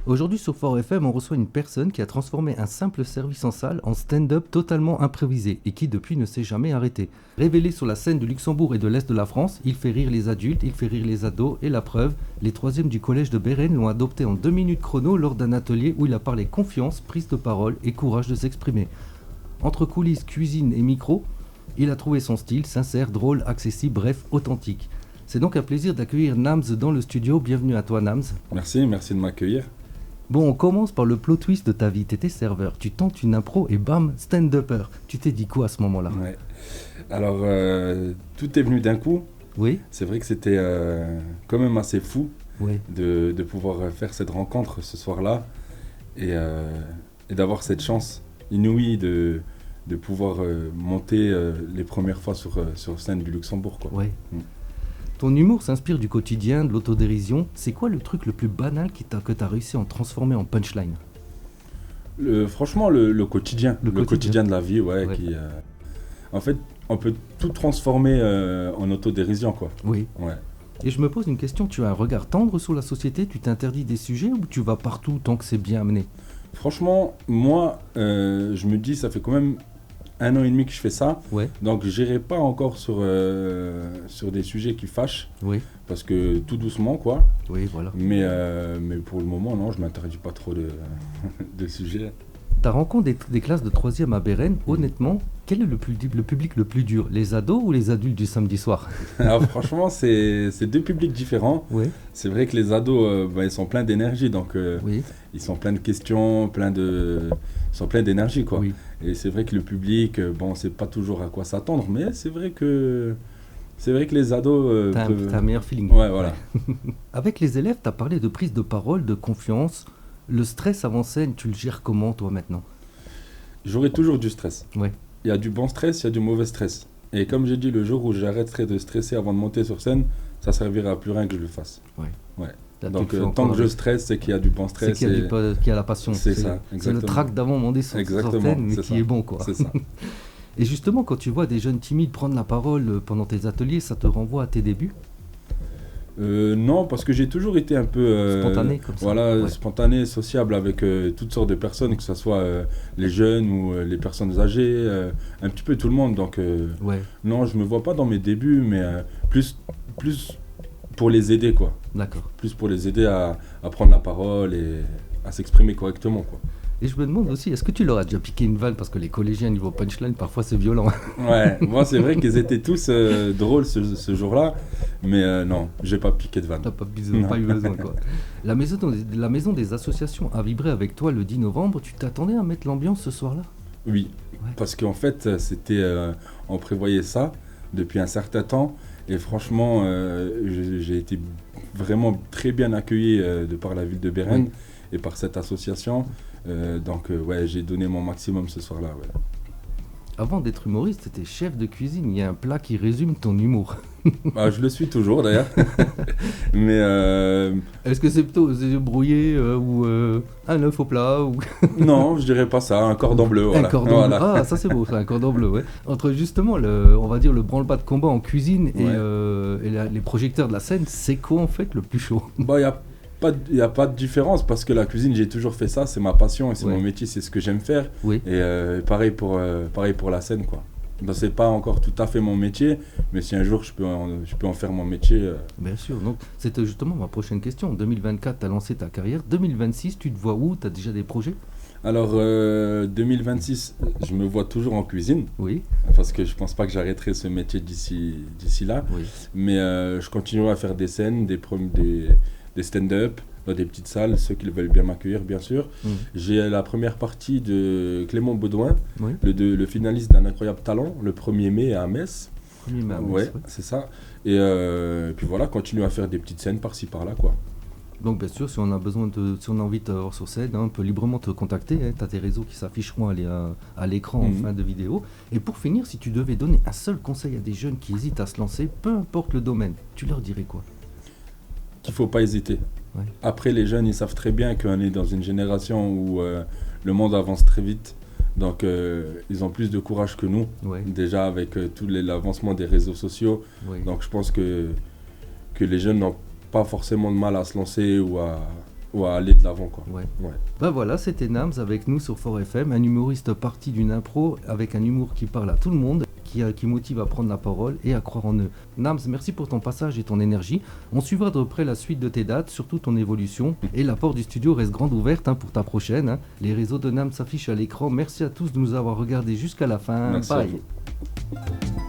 Aujourd'hui sur Fort FM, on reçoit une personne qui a transformé un simple service en salle en stand-up totalement improvisé et qui depuis ne s'est jamais arrêté. Révélé sur la scène du Luxembourg et de l'Est de la France, il fait rire les adultes, il fait rire les ados et la preuve, les troisièmes du collège de Bérennes l'ont adopté en 2 minutes chrono lors d'un atelier où il a parlé confiance, prise de parole et courage de s'exprimer. Entre coulisses, cuisine et micro, il a trouvé son style, sincère, drôle, accessible, bref, authentique. C'est donc un plaisir d'accueillir Nams dans le studio. Bienvenue à toi Nams. Merci de m'accueillir. Bon, on commence par le plot twist de ta vie. T'étais serveur, tu tentes une impro et bam, stand-upper. Tu t'es dit quoi à ce moment-là? Ouais. Alors, tout est venu d'un coup. Oui. C'est vrai que c'était quand même assez fou Oui. de pouvoir faire cette rencontre ce soir-là et d'avoir cette chance inouïe de pouvoir monter les premières fois sur scène du Luxembourg, quoi. Oui. Mm. Ton humour s'inspire du quotidien, de l'autodérision. C'est quoi le truc le plus banal que t'as réussi à en transformer en punchline? Franchement, le quotidien. Le quotidien de la vie, ouais. Ouais. En fait, on peut tout transformer en autodérision, quoi. Oui. Ouais. Et je me pose une question, tu as un regard tendre sur la société, tu t'interdis des sujets ou tu vas partout tant que c'est bien amené? Franchement, moi, je me dis, ça fait quand même 1 an et demi que je fais ça, Ouais. donc j'irai pas encore sur des sujets qui fâchent, Oui. parce que tout doucement, quoi. Oui, voilà. Mais pour le moment, non, je m'interdis pas trop de sujets. Ta rencontre des classes de 3e à Bérennes, honnêtement, quel est le public le plus dur? Les ados ou les adultes du samedi soir? Alors franchement, c'est 2 publics différents. Oui. C'est vrai que les ados, ils sont pleins d'énergie, donc Oui. ils sont pleins de questions, ils sont pleins d'énergie, quoi. Oui. Et c'est vrai que le public, bon, on sait pas toujours à quoi s'attendre, mais c'est vrai que les ados T'as peuvent... un meilleur feeling. Ouais, voilà. Avec les élèves, tu as parlé de prise de parole, de confiance. Le stress avant scène, tu le gères comment toi maintenant? J'aurai toujours du stress. Ouais. Il y a du bon stress, il y a du mauvais stress. Et comme j'ai dit, le jour où j'arrêterai de stresser avant de monter sur scène, ça servira à plus rien que je le fasse. Ouais. Ouais. Là, tu Donc le fais tant encore que je avec- stresse, c'est qu'il y a du bon c'est stress. qu'il y a, et- qu'il y a la passion. C'est ça, C'est le exactement. trac d'avant monter sur Exactement, scène, mais c'est qui ça. est bon quoi. C'est ça. Et justement, quand tu vois des jeunes timides prendre la parole pendant tes ateliers, ça te renvoie à tes débuts? Non, parce que j'ai toujours été un peu Spontané comme ça. voilà, Ouais. spontané, sociable avec toutes sortes de personnes, que ce soit les jeunes ou les personnes âgées, un petit peu tout le monde. Donc Ouais, non, je me vois pas dans mes débuts, mais plus pour les aider, quoi. d'accord. Plus pour les aider à prendre la parole et à s'exprimer correctement, quoi. Et je me demande aussi, est-ce que tu leur as déjà piqué une vanne? Parce que les collégiens, niveau punchline, parfois c'est violent. Ouais, moi c'est vrai qu'ils étaient tous drôles ce jour-là, mais non, j'ai pas piqué de vanne. T'as pas eu besoin quoi. La maison des associations a vibré avec toi le 10 novembre. Tu t'attendais à mettre l'ambiance ce soir-là? Oui, Ouais. parce qu'en fait, on prévoyait ça depuis un certain temps, et franchement, j'ai été vraiment très bien accueilli de par la ville de Bérennes Oui. et par cette association. Donc, ouais, j'ai donné mon maximum ce soir-là. Ouais. Avant d'être humoriste, t'étais chef de cuisine. Il y a un plat qui résume ton humour. Bah, je le suis toujours d'ailleurs, mais Est-ce que c'est plutôt des œufs brouillés ou un œuf au plat ou non, je dirais pas ça, un cordon bleu. Voilà. un cordon Voilà. bleu? Ah, ça c'est beau, ça, un cordon bleu, ouais. Entre justement, on va dire, le branle-bas de combat en cuisine et, Ouais. les projecteurs de la scène, c'est quoi en fait le plus chaud? Bah, il y a pas de différence parce que la cuisine, j'ai toujours fait ça, c'est ma passion et c'est Ouais. mon métier, c'est ce que j'aime faire. Oui. Et pareil pour la scène, quoi. Bah, c'est pas encore tout à fait mon métier, mais si un jour je peux en faire mon métier. Bien sûr, donc c'était justement ma prochaine question. En 2024, tu as lancé ta carrière. 2026, tu te vois où? Tu as déjà des projets? Alors 2026, je me vois toujours en cuisine Oui, parce que je pense pas que j'arrêterai ce métier d'ici là. oui. Mais je continuerai à faire des scènes, des stand-up dans des petites salles, ceux qui veulent bien m'accueillir, bien sûr. Mhm. J'ai la première partie de Clément Baudouin, Oui. le finaliste d'un incroyable talent, le 1er mai à Metz. Premier mai à Metz, Ouais, ouais. c'est ça. Et puis voilà, continue à faire des petites scènes par-ci par-là, quoi. Donc bien sûr, si on a envie de te voir sur scène, on peut librement te contacter. Tu as tes réseaux qui s'afficheront à l'écran en Mhm. fin de vidéo. Et pour finir, si tu devais donner un seul conseil à des jeunes qui hésitent à se lancer, peu importe le domaine, tu leur dirais quoi? Qu'il faut pas hésiter. Ouais. Après, les jeunes, ils savent très bien qu'on est dans une génération où le monde avance très vite. Donc, ils ont plus de courage que nous, Ouais, déjà avec tout l'avancement des réseaux sociaux. ouais. Donc, je pense que les jeunes n'ont pas forcément de mal à se lancer ou à ou à aller de l'avant, quoi. Ouais. Ouais. Bah voilà, c'était Nams avec nous sur Fort FM, un humoriste parti d'une impro avec un humour qui parle à tout le monde, qui motive à prendre la parole et à croire en eux. Nams, merci pour ton passage et ton énergie. On suivra de près la suite de tes dates, surtout ton évolution. Et la porte du studio reste grande ouverte pour ta prochaine. Les réseaux de Nams s'affichent à l'écran. Merci à tous de nous avoir regardés jusqu'à la fin. Merci à Bye. vous.